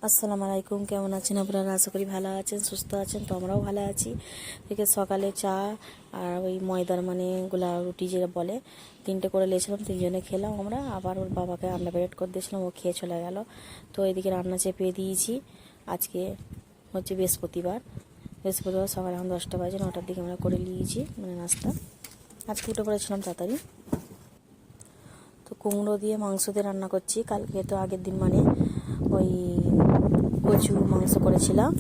আসসালামু আলাইকুম, কেমন আছেন আপনারা? আশা করি ভালো আছেন, সুস্থ আছেন। তো আমরাও ভালো আছি। থেকে সকালে চা আর ওই ময়দার মানে গোলা রুটি যেটা বলে 3টে করে নিয়েছিলাম, 3জনে খেলাম আমরা। আবার ওর বাবাকে আমরা ব্রেড করে দিয়েছিলাম, ও খেয়ে চলে গেল। তো এদিকে রান্না চেপে দিয়েছি। আজকে হচ্ছে বৃহস্পতিবার সকাল এখন 10টা বাজে, 9টার দিকে আমরা করে নিয়েছি মানে নাস্তা। আজকে উঠে পড়েছিলাম তাড়াতাড়ি। তো কুমড়ো দিয়ে মাংস দিয়ে রান্না করছি। কালকে তো আগের দিন মানে ওই কচু মাংস করেছিলাম।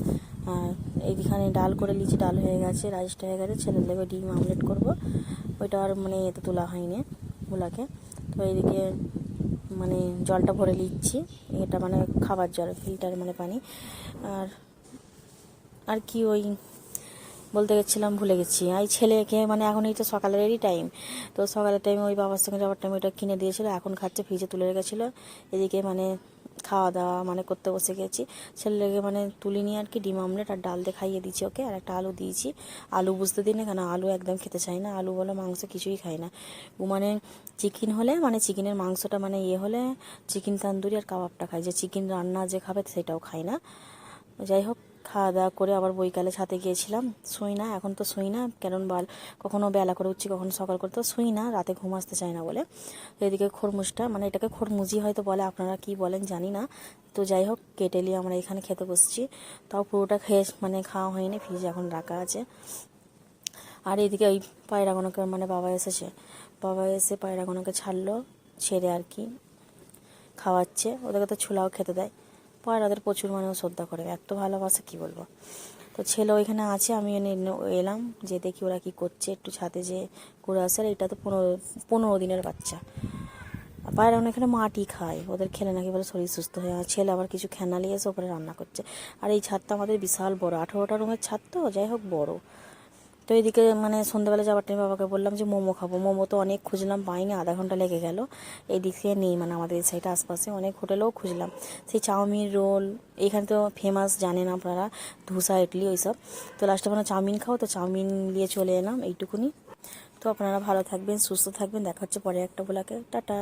আর এইখানে ডাল করে নিয়েছি, ডাল হয়ে গেছে, রাইসটা হয়ে গেছে। ছেলের লেগে ডিম আমলেট করব, ওইটা আর মানে এতে তোলা হয়নি ওগুলাকে। তো এইদিকে মানে জলটা ভরে নিচ্ছি, এটা মানে খাবার জল, ফিল্টার মানে পানি। আর আর কি ওই বলতে গেছিলাম, ভুলে গেছি। এই ছেলেকে মানে এখন এই তো সকালেরই টাইম, তো সকালের টাইমে ওই বাবার সঙ্গে যাওয়ার টাইমে ওইটা কিনে দিয়েছিল, এখন খাচ্ছে, ফ্রিজে তুলে রেখেছিলো। এদিকে মানে খাওয়া দাওয়া মানে করতে বসে গেছি। ছেলেকে মানে তুলিনি আর কি, ডিম আমলেট আর ডাল দিয়ে খাইয়ে দিচ্ছি ওকে, আর একটা আলু দিয়েছি। আলু বুঝতে দিই না কেন, আলু একদম খেতে চাই না, আলু বলে মাংস কিছুই খাই না। ও মানে চিকেন হলে মানে চিকেনের মাংসটা মানে হলে চিকেন তান্দুরি আর কাবাবটা খাই, যে চিকেন রান্না যে খাবে সেটাও খাই না। যাই হোক, খাওয়া দাওয়া করে আবার বৈকালে ছাদে গিয়েছিলাম। শুই না, এখন তো শুই না, কারণ কখনো বেলা করে উঠছি, কখনো সকাল করে, তো শুই না, রাতে ঘুম আসতে চায় না বলে। এদিকে খরমুজটা মানে এটাকে খরমুজি হয়তো বলে, আপনারা কি বলেন জানি না। তো যাই হোক, কেটে নিয়ে আমরা এখানে খেতে বসছি। তাও পুরোটা খেয়ে মানে খাওয়া হয়নি, ফ্রিজে এখন রাখা আছে। আর এদিকে ওই পায়রাগোনাকে মানে বাবা এসে পায়রাগোনাকে ছাড়লো, ছেড়ে আর কি খাওয়াচ্ছে। ওদেরকে তো ছোলাও খেতে দেয়। পায়রাদের প্রচুর মানে শ্রদ্ধা করে, এত ভালোবাসে কি বলবো। তো ছেলে ওইখানে আছে, আমি এলাম যে দেখি ওরা কি করছে, একটু ছাদে যে ঘুরে আসে। আর এটা তো 15 দিনের বাচ্চা। পায়রা এখানে মাটি খায়, ওদের খেলে নাকি বলে শরীর সুস্থ হয়। আর ছেলে আবার কিছু খেনা নিয়ে এসে ওপরে রান্না করছে। আর এই ছাদটা আমাদের বিশাল বড়, 18টা রুমের ছাদ, তো যাই হোক বড়। তো এইদিকে মানে সন্ধ্যাবেলা যাওয়ার টাইম বাবাকে বললাম যে মোমো খাবো। মোমো তো অনেক খুঁজলাম, পাইনি, আধা ঘন্টা লেগে গেল। এই দিক থেকে নেই, মানে আমাদের এই সাইডে আশপাশে অনেক হোটেলেও খুঁজলাম। সেই চাউমিন রোল এখানে তো ফেমাস, জানেন আপনারা, ধোসা ইডলি ওইসব। তো লাস্টে মানে চাউমিন খাও, তো চাউমিন নিয়ে চলে এলাম, এইটুকুনি। তো আপনারা ভালো থাকবেন, সুস্থ থাকবেন, দেখা হচ্ছে পরে একটা ব্লগে। টাটা।